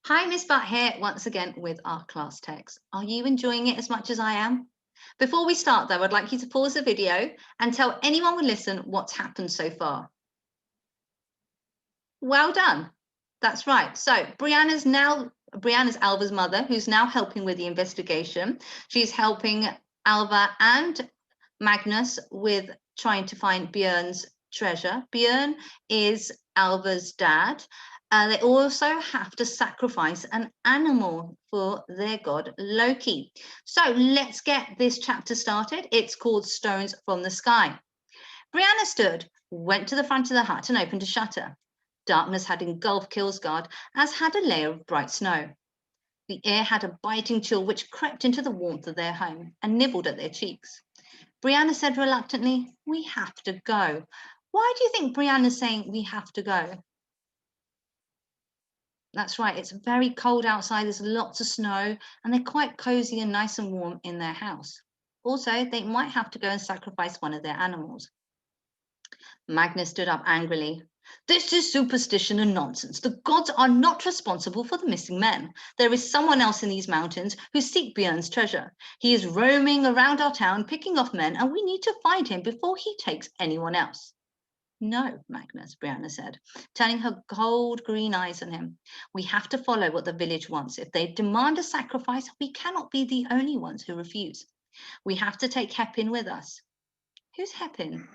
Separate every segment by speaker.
Speaker 1: Hi, Miss Butt here once again with our class text. Are you enjoying it as much as I am? Before we start though, I'd like you to pause the video and tell anyone who listen what's happened so far. Well done. That's right. So Brianna's Alva's mother, who's now helping with the investigation. She's helping Alva and Magnus with trying to find Björn's treasure. Björn is Alva's dad. They also have to sacrifice an animal for their god Loki. So let's get this chapter started. It's called Stones from the Sky. Brianna stood, went to the front of the hut and opened a shutter. Darkness had engulfed Kilsgard, as had a layer of bright snow. The air had a biting chill which crept into the warmth of their home and nibbled at their cheeks. Brianna said reluctantly, "We have to go." Why do you think Brianna's saying we have to go? That's right, it's very cold outside, there's lots of snow, and they're quite cozy and nice and warm in their house. Also, they might have to go and sacrifice one of their animals. Magnus stood up angrily. "This is superstition and nonsense. The gods are not responsible for the missing men. There is someone else in these mountains who seek Björn's treasure. He is roaming around our town, picking off men, and we need to find him before he takes anyone else." "No, Magnus," Brianna said, turning her cold green eyes on him. "We have to follow what the village wants. If they demand a sacrifice, we cannot be the only ones who refuse. We have to take Hepin with us." Who's Hepin?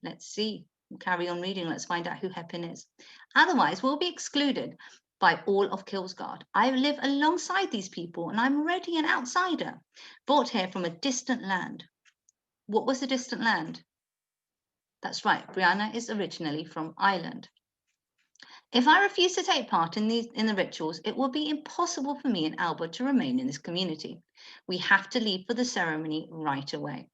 Speaker 1: Let's see. Carry on reading. Let's find out who Hepin is. "Otherwise, we'll be excluded by all of Kilsgard. I live alongside these people, and I'm already an outsider, brought here from a distant land." What was the distant land? That's right, Brianna is originally from Ireland. "If I refuse to take part in the rituals, it will be impossible for me and Alba to remain in this community. We have to leave for the ceremony right away."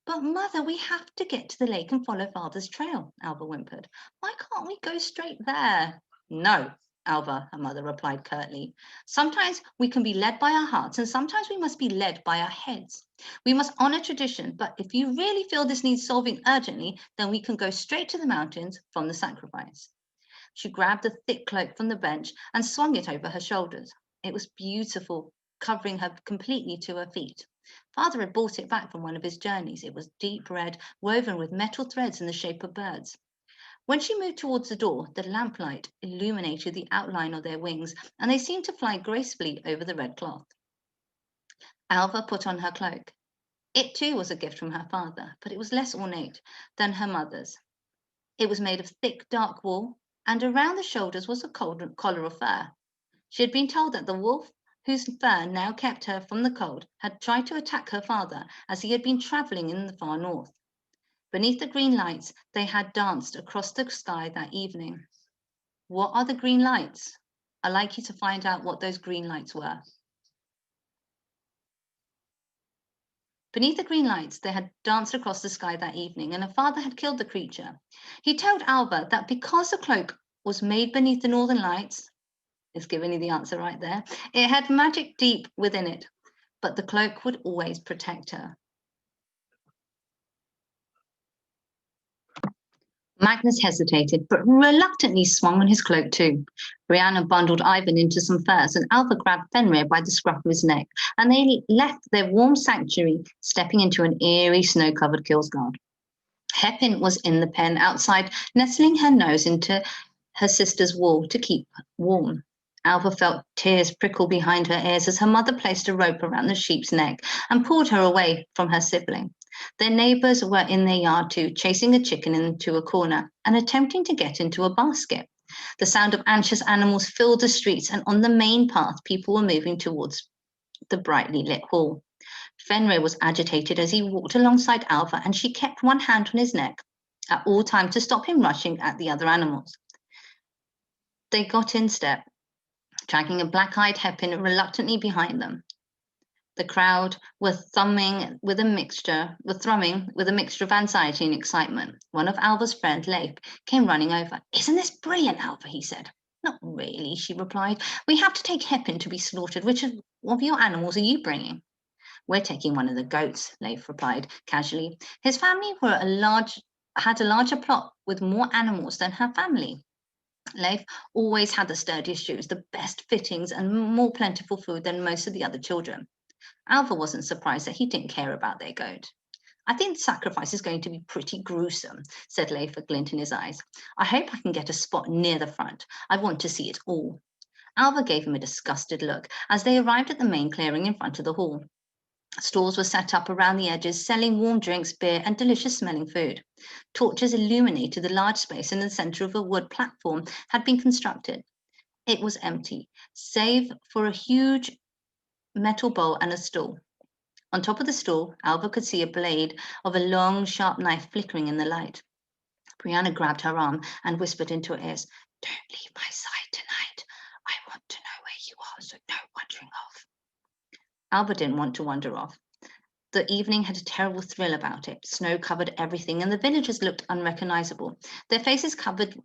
Speaker 1: "But Mother, we have to get to the lake and follow Father's trail," Alba whimpered. "Why can't we go straight there?" "No, Alva," her mother replied curtly. "Sometimes we can be led by our hearts and sometimes we must be led by our heads. We must honor tradition, but if you really feel this needs solving urgently, then we can go straight to the mountains from the sacrifice." She grabbed a thick cloak from the bench and swung it over her shoulders. It was beautiful, covering her completely to her feet. Father had brought it back from one of his journeys. It was deep red, woven with metal threads in the shape of birds. When she moved towards the door, the lamplight illuminated the outline of their wings, and they seemed to fly gracefully over the red cloth. Alva put on her cloak. It too was a gift from her father, but it was less ornate than her mother's. It was made of thick, dark wool, and around the shoulders was a collar of fur. She had been told that the wolf, whose fur now kept her from the cold, had tried to attack her father as he had been traveling in the far north. Beneath the green lights, they had danced across the sky that evening. What are the green lights? I'd like you to find out what those green lights were. Beneath the green lights, they had danced across the sky that evening, and her father had killed the creature. He told Alba that because the cloak was made beneath the northern lights, it's giving you the answer right there, it had magic deep within it, but the cloak would always protect her. Magnus hesitated, but reluctantly swung on his cloak too. Brianna bundled Ivan into some furs, and Alva grabbed Fenrir by the scruff of his neck, and they left their warm sanctuary, stepping into an eerie, snow-covered Kilsgard. Hepin was in the pen outside, nestling her nose into her sister's wool to keep warm. Alva felt tears prickle behind her ears as her mother placed a rope around the sheep's neck and pulled her away from her sibling. Their neighbors were in their yard too, chasing a chicken into a corner and attempting to get into a basket. The sound of anxious animals filled the streets, and on the main path, people were moving towards the brightly lit hall. Fenrir was agitated as he walked alongside Alva, and she kept one hand on his neck at all times to stop him rushing at the other animals. They got in step, dragging a black-eyed Hepin reluctantly behind them. The crowd were thrumming with a mixture of anxiety and excitement. One of Alva's friends, Leif, came running over. "Isn't this brilliant, Alva?" he said. "Not really," she replied. "We have to take Hepin to be slaughtered. Which of your animals are you bringing?" "We're taking one of the goats," Leif replied casually. His family had a larger plot with more animals than her family. Leif always had the sturdiest shoes, the best fittings, and more plentiful food than most of the other children. Alva wasn't surprised that he didn't care about their goat. I think the sacrifice is going to be pretty gruesome, said Leif, a glint in his eyes. I hope I can get a spot near the front. I want to see it all. Alva gave him a disgusted look as they arrived at the main clearing in front of the hall. Stalls were set up around the edges, selling warm drinks, beer, and delicious smelling food. Torches illuminated the large space in the center of a wood platform had been constructed. It was empty, save for a huge metal bowl and a stool. On top of the stool, Alva could see a blade of a long, sharp knife flickering in the light. Brianna grabbed her arm and whispered into her ears, "Don't leave my side tonight. I want to know where you are, so no wandering off." Alva didn't want to wander off. The evening had a terrible thrill about it. Snow covered everything, and the villagers looked unrecognizable, their faces covered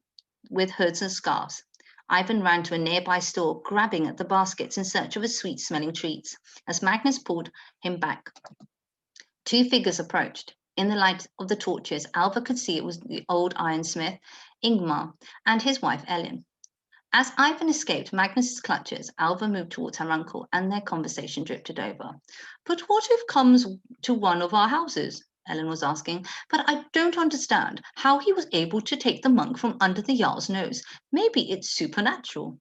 Speaker 1: with hoods and scarves. Ivan ran to a nearby store, grabbing at the baskets in search of a sweet-smelling treats. As Magnus pulled him back, two figures approached. In the light of the torches, Alva could see it was the old ironsmith, Ingmar, and his wife, Ellen. As Ivan escaped Magnus's clutches, Alva moved towards her uncle, and their conversation drifted over. "But what if comes to one of our houses?" Ellen was asking. "But I don't understand how he was able to take the monk from under the Jarl's nose. Maybe it's supernatural."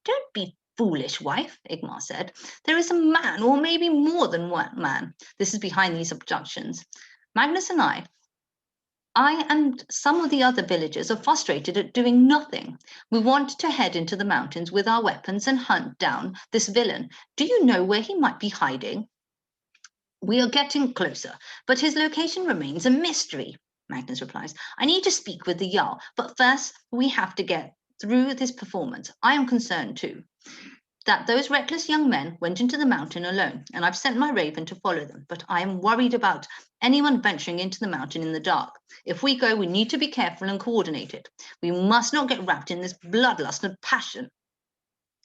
Speaker 1: "Don't be foolish, wife," Ingmar said. "There is a man, or maybe more than one man. This is behind these objections. Magnus and I and some of the other villagers are frustrated at doing nothing. We want to head into the mountains with our weapons and hunt down this villain. Do you know where he might be hiding?" "We are getting closer, but his location remains a mystery," Magnus replies. "I need to speak with the Jarl, but first we have to get through this performance. I am concerned too that those reckless young men went into the mountain alone, and I've sent my raven to follow them, but I am worried about anyone venturing into the mountain in the dark. If we go, we need to be careful and coordinated. We must not get wrapped in this bloodlust and passion."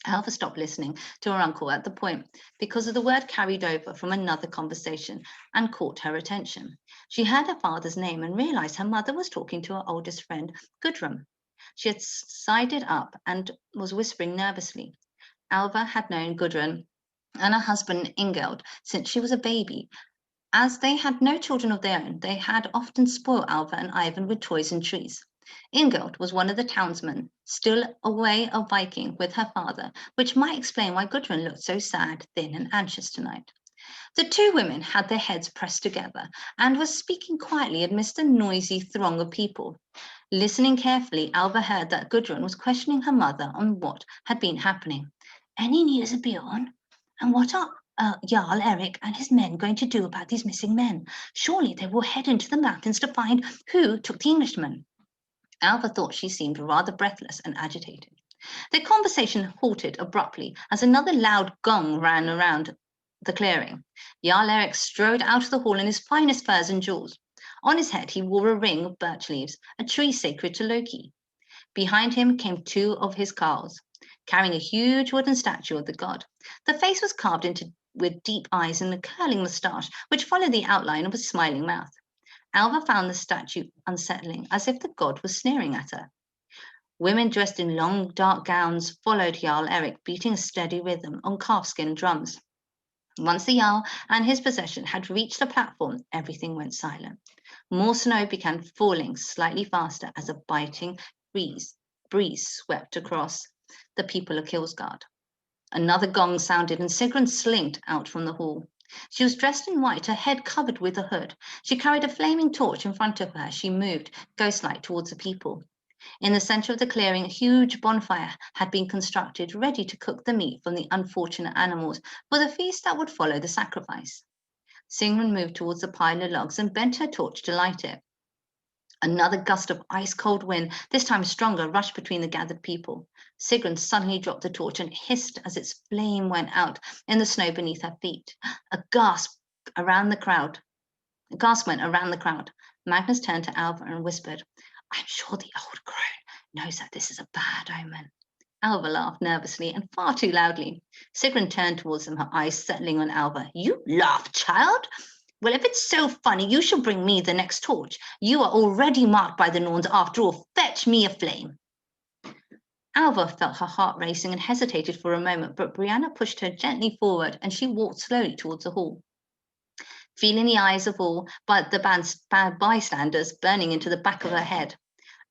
Speaker 1: Alva stopped listening to her uncle at the point because of the word carried over from another conversation and caught her attention. She heard her father's name and realized her mother was talking to her oldest friend, Gudrun. She had sided up and was whispering nervously. Alva had known Gudrun and her husband Ingeld since she was a baby. As they had no children of their own, they had often spoiled Alva and Ivan with toys and treats. Ingeld was one of the townsmen, still away of Viking with her father, which might explain why Gudrun looked so sad, thin, and anxious tonight. The two women had their heads pressed together and were speaking quietly amidst a noisy throng of people. Listening carefully, Alva heard that Gudrun was questioning her mother on what had been happening. "Any news of Bjorn? And what are Jarl Eric and his men going to do about these missing men? Surely they will head into the mountains to find who took the Englishmen." Alva thought she seemed rather breathless and agitated. Their conversation halted abruptly as another loud gong rang around the clearing. Jarl Eric strode out of the hall in his finest furs and jewels. On his head, he wore a ring of birch leaves, a tree sacred to Loki. Behind him came two of his carls, carrying a huge wooden statue of the god. The face was carved into with deep eyes and a curling moustache, which followed the outline of a smiling mouth. Alva found the statue unsettling, as if the god was sneering at her. Women dressed in long, dark gowns followed Jarl Eric, beating a steady rhythm on calfskin drums. Once the Jarl and his procession had reached the platform, everything went silent. More snow began falling slightly faster as a biting breeze swept across the people of Kilsgard. Another gong sounded and Sigrun slinked out from the hall. She was dressed in white, her head covered with a hood. She carried a flaming torch in front of her as she moved, ghost-like, towards the people. In the center of the clearing, a huge bonfire had been constructed, ready to cook the meat from the unfortunate animals for the feast that would follow the sacrifice. Sigrun moved towards the pile of logs and bent her torch to light it. Another gust of ice-cold wind, this time stronger, rushed between the gathered people. Sigrun suddenly dropped the torch and hissed as its flame went out in the snow beneath her feet. A gasp went around the crowd. Magnus turned to Alva and whispered, "I'm sure the old crone knows that this is a bad omen." Alva laughed nervously and far too loudly. Sigrun turned towards them, her eyes settling on Alva. "You laugh, child? Well, if it's so funny, you shall bring me the next torch. You are already marked by the Norns after all. Fetch me a flame." Alva felt her heart racing and hesitated for a moment, but Brianna pushed her gently forward and she walked slowly towards the hall. Feeling the eyes of all but the bystanders burning into the back of her head,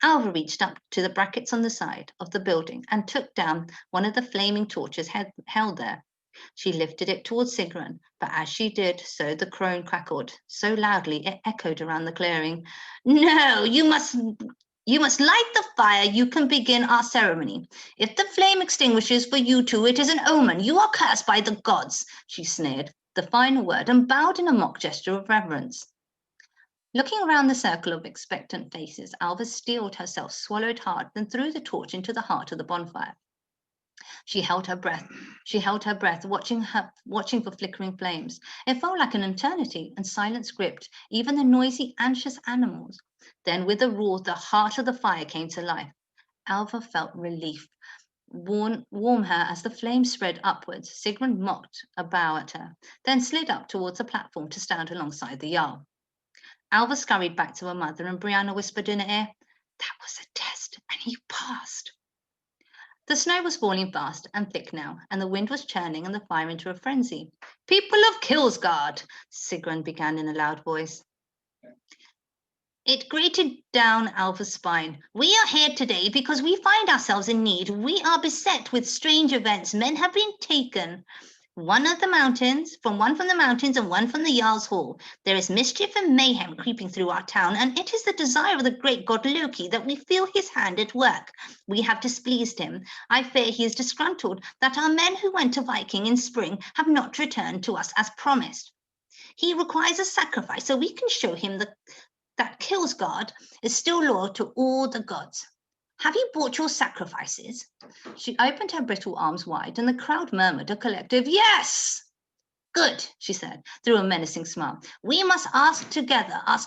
Speaker 1: Alva reached up to the brackets on the side of the building and took down one of the flaming torches held there. She lifted it towards Sigrun, but as she did so, the crone crackled so loudly it echoed around the clearing. No, you must light the fire. You can begin our ceremony. If the flame extinguishes for you two, it is an omen. You are cursed by the gods, she sneered the final word and bowed in a mock gesture of reverence. Looking around the circle of expectant faces, Alva steeled herself, swallowed hard, then threw the torch into the heart of the bonfire. She held her breath, watching for flickering flames. It felt like an eternity, and silence gripped even the noisy, anxious animals. Then, with a roar, the heart of the fire came to life. Alva felt relief warm her as the flames spread upwards. Sigrun mocked a bow at her, then slid up towards the platform to stand alongside the Jarl. Alva scurried back to her mother, and Brianna whispered in her ear, "That was a test, and you passed." The snow was falling fast and thick now, and the wind was churning and the fire into a frenzy. "People of Kilsgard," Sigrun began in a loud voice. It grated down Alva's spine. "We are here today because we find ourselves in need. We are beset with strange events. Men have been taken. One from the mountains and one from the Jarl's Hall. There is mischief and mayhem creeping through our town, and it is the desire of the great god Loki that we feel his hand at work. We have displeased him. I fear he is disgruntled that our men who went to Viking in spring have not returned to us as promised. He requires a sacrifice so we can show him that Kilsgard is still loyal to all the gods. Have you brought your sacrifices?" She opened her brittle arms wide, and the crowd murmured a collective yes. "Good," she said, through a menacing smile. "We must ask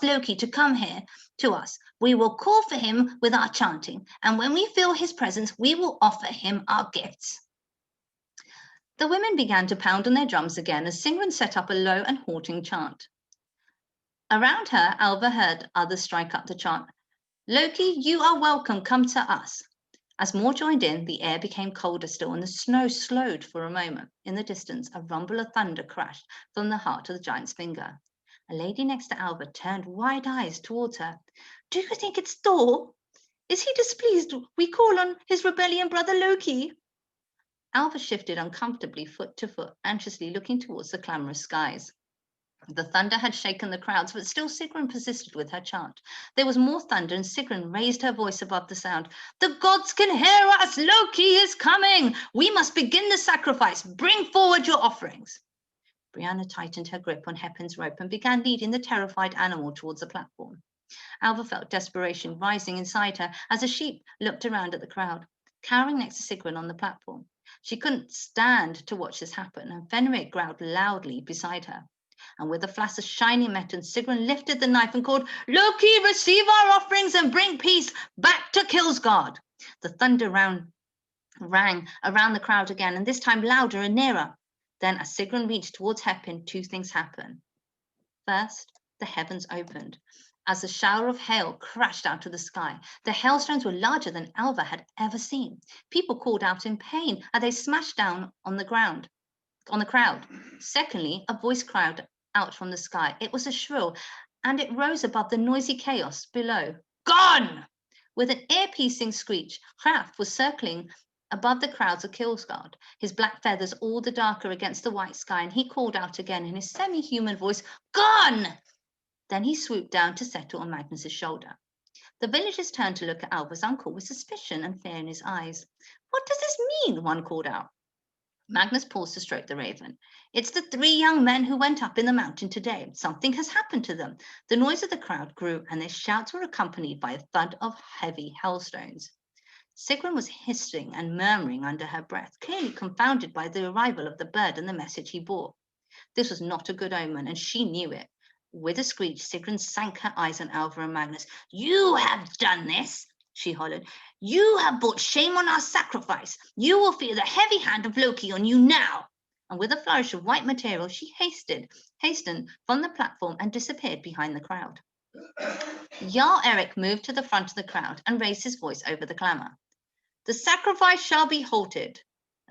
Speaker 1: Loki to come here to us. We will call for him with our chanting, and when we feel his presence, we will offer him our gifts." The women began to pound on their drums again as Sigrun set up a low and haunting chant. Around her, Alva heard others strike up the chant, "Loki, you are welcome, come to us." As more joined in, the air became colder still and the snow slowed for a moment. In the distance, a rumble of thunder crashed from the heart of the giant's finger. A lady next to Alva turned wide eyes towards her. "Do you think it's Thor? Is he displeased we call on his rebellion brother Loki?" Alva shifted uncomfortably foot to foot, anxiously looking towards the clamorous skies. The thunder had shaken the crowds, but still Sigrun persisted with her chant. There was more thunder, and Sigrun raised her voice above the sound. "The gods can hear us! Loki is coming! We must begin the sacrifice! Bring forward your offerings!" Brianna tightened her grip on Hepin's rope and began leading the terrified animal towards the platform. Alva felt desperation rising inside her as a sheep looked around at the crowd, cowering next to Sigrun on the platform. She couldn't stand to watch this happen, and Fenrir growled loudly beside her. And with a flash of shining metal, Sigrun lifted the knife and called, "Loki, receive our offerings and bring peace back to Kilsgard." The thunder rang around the crowd again, and this time louder and nearer. Then as Sigrun reached towards Hepin, two things happened. First, the heavens opened as a shower of hail crashed out of the sky. The hailstones were larger than Alva had ever seen. People called out in pain as they smashed down on the crowd. Secondly, a voice cried out from the sky. It was a shrill, and it rose above the noisy chaos below. "Gone!" With an ear-piercing screech, Hraf was circling above the crowds of Kilsgard, his black feathers all the darker against the white sky, and he called out again in his semi-human voice, "Gone!" Then he swooped down to settle on Magnus's shoulder. The villagers turned to look at Alva's uncle with suspicion and fear in his eyes. "What does this mean?" one called out. Magnus paused to stroke the raven. "It's the 3 young men who went up in the mountain today. Something has happened to them." The noise of the crowd grew, and their shouts were accompanied by a thud of heavy hailstones. Sigrun was hissing and murmuring under her breath, clearly confounded by the arrival of the bird and the message he bore. This was not a good omen, and she knew it. With a screech, Sigrun sank her eyes on Alva and Magnus. "You have done this!" she hollered. "You have brought shame on our sacrifice. You will feel the heavy hand of Loki on you now." And with a flourish of white material, she hastened from the platform and disappeared behind the crowd. Jarl Erik moved to the front of the crowd and raised his voice over the clamor. The sacrifice shall be halted.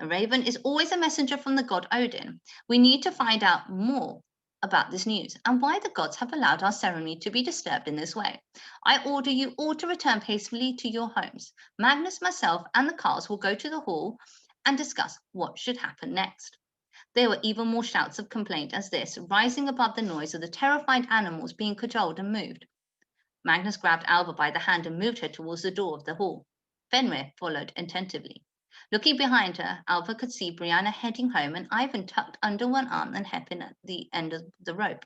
Speaker 1: A raven is always a messenger from the god Odin. We need to find out more about this news and why the gods have allowed our ceremony to be disturbed in this way. I order you all to return peacefully to your homes. Magnus, myself, and the Carls will go to the hall and discuss what should happen next. There were even more shouts of complaint as this, rising above the noise of the terrified animals being cajoled and moved. Magnus grabbed Alva by the hand and moved her towards the door of the hall. Fenrir followed attentively. Looking behind her, Alva could see Brianna heading home and Ivan tucked under one arm and Hepin at the end of the rope.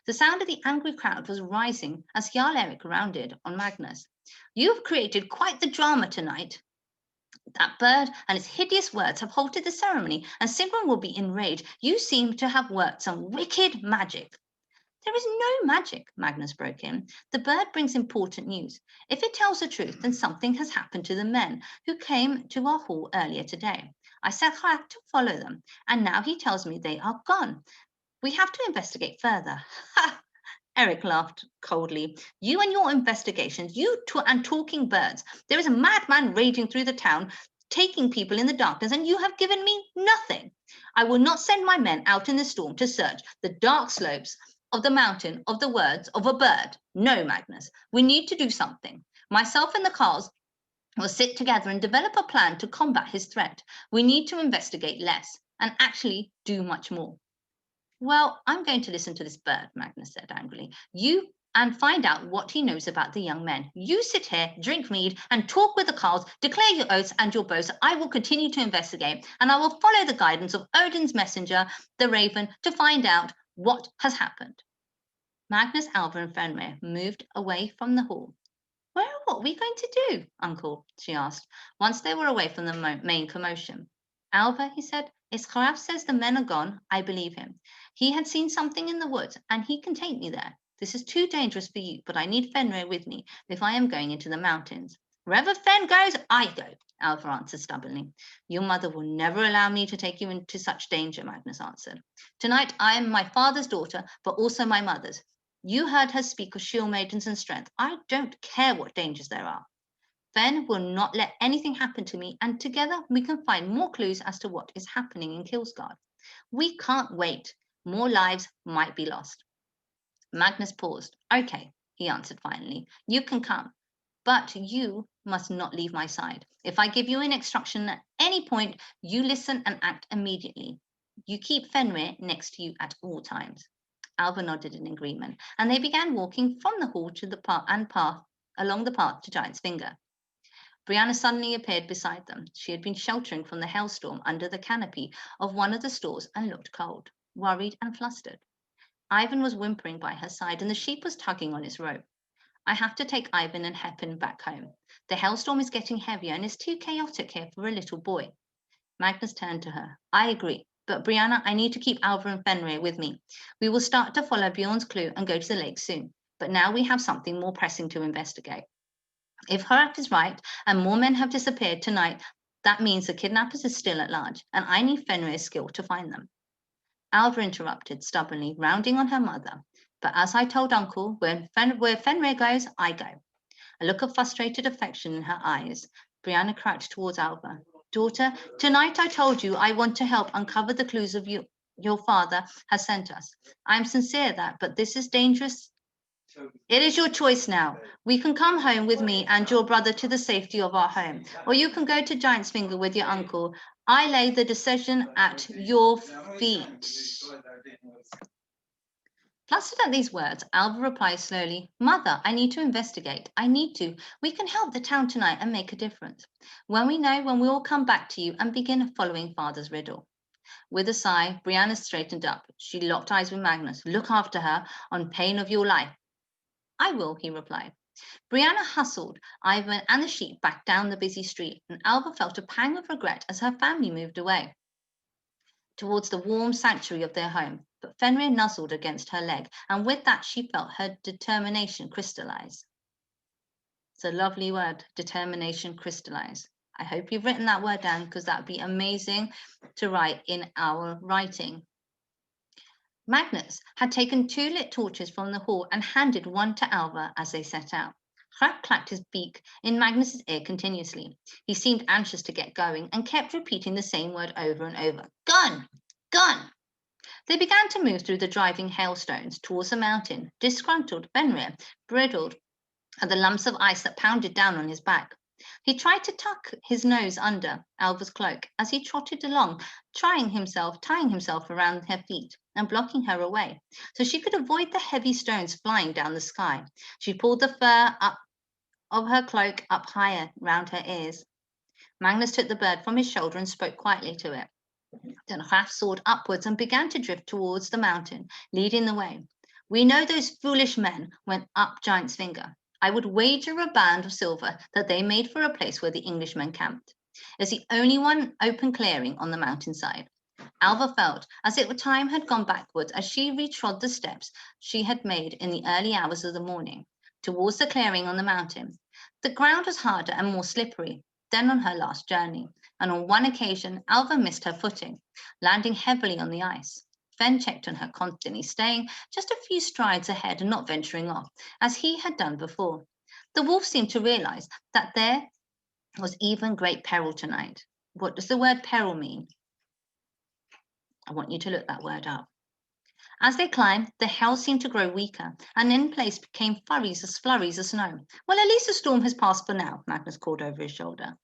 Speaker 1: The sound of the angry crowd was rising as Jarl Erik rounded on Magnus. You've created quite the drama tonight. That bird and its hideous words have halted the ceremony, and Sigrun will be enraged. You seem to have worked some wicked magic. There is no magic, Magnus broke in. The bird brings important news. If it tells the truth, then something has happened to the men who came to our hall earlier today. I set out to follow them, and now he tells me they are gone. We have to investigate further. Ha! Erik laughed coldly. You and your investigations, and talking birds. There is a madman raging through the town, taking people in the darkness, and you have given me nothing. I will not send my men out in the storm to search the dark slopes of the mountain of the words of a bird. No, Magnus, we need to do something. Myself and the Carls will sit together and develop a plan to combat his threat. We need to investigate less and actually do much more. Well, I'm going to listen to this bird, Magnus said angrily. You and find out what he knows about the young men. You sit here, drink mead, and talk with the Carls, declare your oaths and your boasts. I will continue to investigate, and I will follow the guidance of Odin's messenger, the raven, to find out what has happened. Magnus, Alva, and Fenrir moved away from the hall. Well, what are we going to do, Uncle? She asked, once they were away from the main commotion. Alva, he said, if Hraf says the men are gone, I believe him. He had seen something in the woods, and he can take me there. This is too dangerous for you, but I need Fenrir with me if I am going into the mountains. Wherever Fen goes, I go, Alva answered stubbornly. Your mother will never allow me to take you into such danger, Magnus answered. Tonight I am my father's daughter, but also my mother's. You heard her speak of shield maidens and strength. I don't care what dangers there are. Fen will not let anything happen to me, and together we can find more clues as to what is happening in Kilsgard. We can't wait. More lives might be lost. Magnus paused. Okay, he answered finally. You can come, but you must not leave my side. If I give you an instruction at any point, you listen and act immediately. You keep Fenrir next to you at all times. Alva nodded in agreement, and they began walking from the hall to the path along the path to Giant's Finger. Brianna suddenly appeared beside them. She had been sheltering from the hailstorm under the canopy of one of the stores and looked cold, worried and flustered. Ivan was whimpering by her side, and the sheep was tugging on its rope. I have to take Ivan and Hepin back home. The hailstorm is getting heavier and it's too chaotic here for a little boy. Magnus turned to her. I agree. But Brianna, I need to keep Alva and Fenrir with me. We will start to follow Bjorn's clue and go to the lake soon. But now we have something more pressing to investigate. If Horak is right and more men have disappeared tonight, that means the kidnappers are still at large, and I need Fenrir's skill to find them. Alva interrupted stubbornly, rounding on her mother. But as I told Uncle, where Fenrir goes, I go. A look of frustrated affection in her eyes. Brianna crouched towards Alva. Daughter, tonight I told you I want to help uncover the clues of your father has sent us. I am sincere that, but this is dangerous. It is your choice now. We can come home with me and your brother to the safety of our home, or you can go to Giant's Finger with your uncle. I lay the decision at your feet. Flustered at these words, Alva replied slowly, Mother, I need to investigate. I need to. We can help the town tonight and make a difference. When we will come back to you and begin following Father's riddle. With a sigh, Brianna straightened up. She locked eyes with Magnus. Look after her on pain of your life. I will, he replied. Brianna hustled Ivan and the sheep back down the busy street, and Alva felt a pang of regret as her family moved away towards the warm sanctuary of their home. But Fenrir nuzzled against her leg, and with that she felt her determination crystallize. It's a lovely word, determination crystallize. I hope you've written that word down, because that would be amazing to write in our writing. Magnus had taken 2 lit torches from the hall and handed one to Alva as they set out. Crab clacked his beak in Magnus's ear continuously. He seemed anxious to get going and kept repeating the same word over and over. Gun! Gun! They began to move through the driving hailstones towards the mountain, disgruntled, Benrir, bridled at the lumps of ice that pounded down on his back. He tried to tuck his nose under Alva's cloak as he trotted along, tying himself around her feet and blocking her away, so she could avoid the heavy stones flying down the sky. She pulled the fur up of her cloak up higher round her ears. Magnus took the bird from his shoulder and spoke quietly to it. Then Hraf soared upwards and began to drift towards the mountain, leading the way. We know those foolish men, went up Giant's finger. I would wager a band of silver that they made for a place where the Englishmen camped. It's the only one open clearing on the mountainside. Alva felt as if time had gone backwards as she retrod the steps she had made in the early hours of the morning towards the clearing on the mountain. The ground was harder and more slippery than on her last journey, and on one occasion Alva missed her footing, landing heavily on the ice. Fen checked on her constantly, staying just a few strides ahead and not venturing off, as he had done before. The wolf seemed to realize that there was even great peril tonight. What does the word peril mean? I want you to look that word up. As they climbed, the hail seemed to grow weaker, and in place became flurries of snow. Well, at least the storm has passed for now, Magnus called over his shoulder.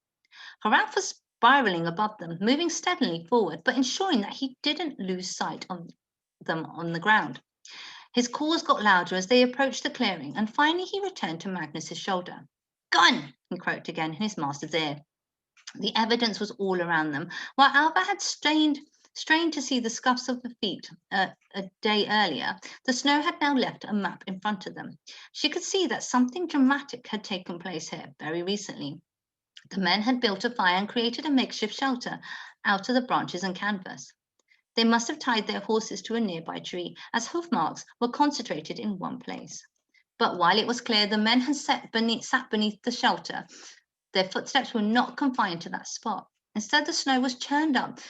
Speaker 1: Hraf was spiraling above them, moving steadily forward, but ensuring that he didn't lose sight of them on the ground. His calls got louder as they approached the clearing, and finally he returned to Magnus's shoulder. Gun! He croaked again in his master's ear. The evidence was all around them, while Alva had strained to see the scuffs of the feet a day earlier. The snow had now left a map in front of them. She could see that something dramatic had taken place here very recently. The men had built a fire and created a makeshift shelter out of the branches and canvas. They must have tied their horses to a nearby tree, as hoof marks were concentrated in one place. But while it was clear the men had sat beneath the shelter, their footsteps were not confined to that spot. Instead, the snow was churned up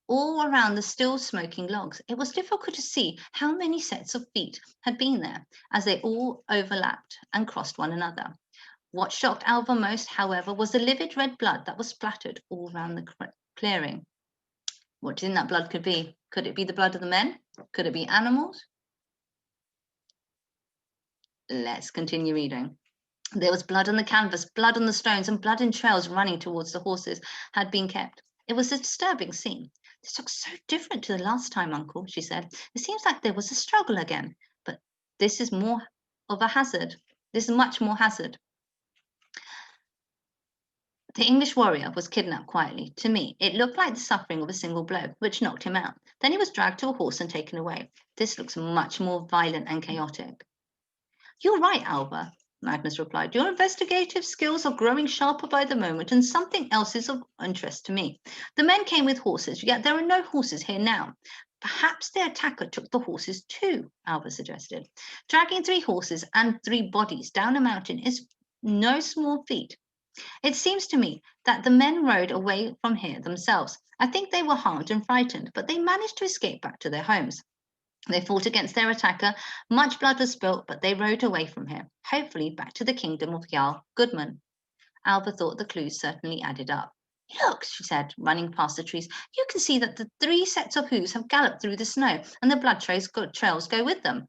Speaker 1: all around the still smoking logs. It was difficult to see how many sets of feet had been there, as they all overlapped and crossed one another. What shocked Alva most, however, was the livid red blood that was splattered all round the clearing. What do you think that blood could be? Could it be the blood of the men? Could it be animals? Let's continue reading. There was blood on the canvas, blood on the stones, and blood in trails running towards the horses had been kept. It was a disturbing scene. This looks so different to the last time, Uncle, she said. It seems like there was a struggle again, but this is more of a hazard. This is much more hazard. The English warrior was kidnapped quietly. To me, it looked like the suffering of a single blow, which knocked him out. Then he was dragged to a horse and taken away. This looks much more violent and chaotic. You're right, Alva, Magnus replied. Your investigative skills are growing sharper by the moment, and something else is of interest to me. The men came with horses, yet there are no horses here now. Perhaps the attacker took the horses too, Alva suggested. Dragging 3 horses and 3 bodies down a mountain is no small feat. It seems to me that the men rode away from here themselves. I think they were harmed and frightened, but they managed to escape back to their homes. They fought against their attacker. Much blood was spilt, but they rode away from here, hopefully back to the kingdom of Jarl Goodman. Alva thought the clues certainly added up. Look, she said, running past the trees. You can see that the 3 sets of hooves have galloped through the snow, and the blood trails go with them.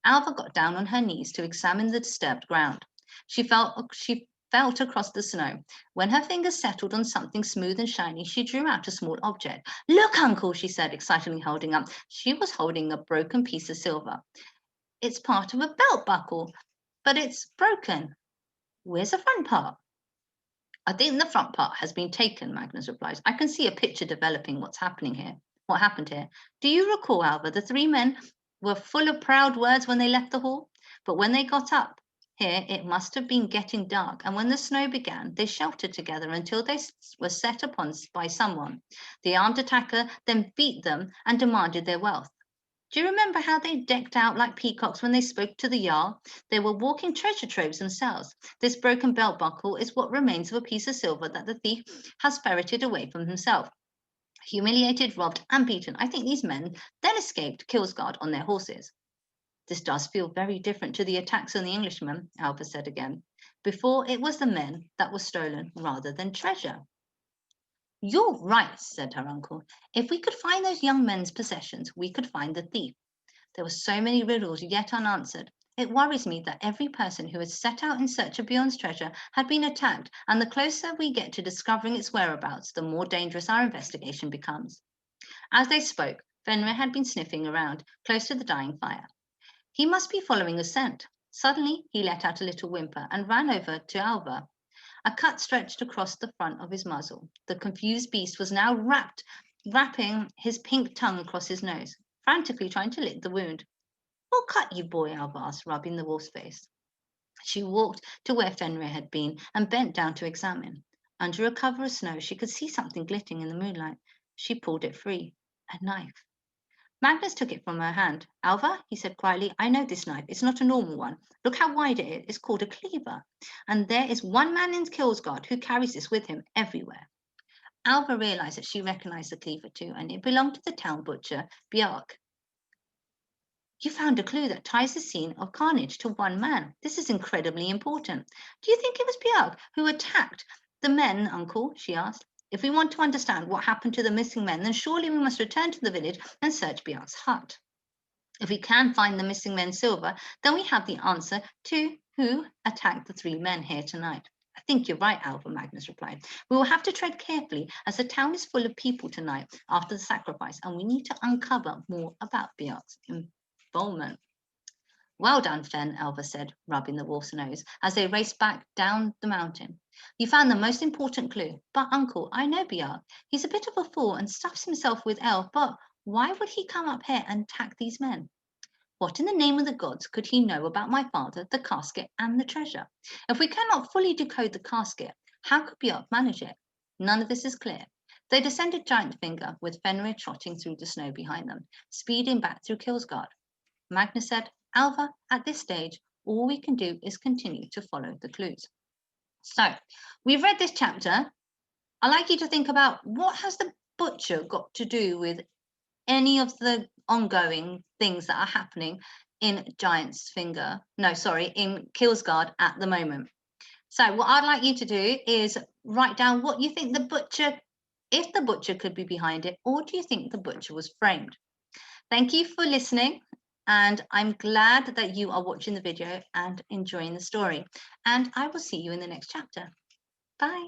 Speaker 1: Alva got down on her knees to examine the disturbed ground. She felt across the snow. When her fingers settled on something smooth and shiny, she drew out a small object. Look, Uncle, she said, excitedly holding up. She was holding a broken piece of silver. It's part of a belt buckle, but it's broken. Where's the front part? I think the front part has been taken, Magnus replies. I can see a picture developing what happened here. Do you recall, Alva, the 3 men were full of proud words when they left the hall? But when they got up here, it must have been getting dark, and when the snow began, they sheltered together until they were set upon by someone. The armed attacker then beat them and demanded their wealth. Do you remember how they decked out like peacocks when they spoke to the Jarl? They were walking treasure troves themselves. This broken belt buckle is what remains of a piece of silver that the thief has ferreted away from himself. Humiliated, robbed, and beaten, I think these men then escaped Kilsgard on their horses. This does feel very different to the attacks on the Englishmen, Alva said again. Before, it was the men that were stolen rather than treasure. You're right, said her uncle. If we could find those young men's possessions, we could find the thief. There were so many riddles yet unanswered. It worries me that every person who has set out in search of Bjorn's treasure had been attacked, and the closer we get to discovering its whereabouts, the more dangerous our investigation becomes. As they spoke, Fenrir had been sniffing around, close to the dying fire. He must be following a scent. Suddenly, he let out a little whimper and ran over to Alva. A cut stretched across the front of his muzzle. The confused beast was now wrapping his pink tongue across his nose, frantically trying to lick the wound. What cut you, boy? Alva asked, rubbing the wolf's face. She walked to where Fenrir had been and bent down to examine. Under a cover of snow, she could see something glittering in the moonlight. She pulled it free. A knife. Magnus took it from her hand. Alva, he said quietly, I know this knife. It's not a normal one. Look how wide it is. It's called a cleaver. And there is one man in Kilsgard who carries this with him everywhere. Alva realized that she recognized the cleaver too, and it belonged to the town butcher, Bjark. You found a clue that ties the scene of carnage to one man. This is incredibly important. Do you think it was Bjark who attacked the men, Uncle? She asked. If we want to understand what happened to the missing men, then surely we must return to the village and search Bjark's hut. If we can find the missing men's silver, then we have the answer to who attacked the 3 men here tonight. I think you're right, Alva, Magnus replied. We will have to tread carefully as the town is full of people tonight after the sacrifice, and we need to uncover more about Bjark's involvement. Well done, Fen, Alva said, rubbing the wolf's nose as they raced back down the mountain. You found the most important clue. But, Uncle, I know Bjark. He's a bit of a fool and stuffs himself with ale, but why would he come up here and attack these men? What in the name of the gods could he know about my father, the casket, and the treasure? If we cannot fully decode the casket, how could Bjark manage it? None of this is clear. They descended Giant Finger, with Fenrir trotting through the snow behind them, speeding back through Kilsgard. Magnus said, Alva, at this stage, all we can do is continue to follow the clues. So, we've read this chapter. I'd like you to think about what has the butcher got to do with any of the ongoing things that are happening in in Kilsgard at the moment. So what I'd like you to do is write down what you think the butcher, if the butcher could be behind it, or do you think the butcher was framed? Thank you for listening. And I'm glad that you are watching the video and enjoying the story. And I will see you in the next chapter. Bye.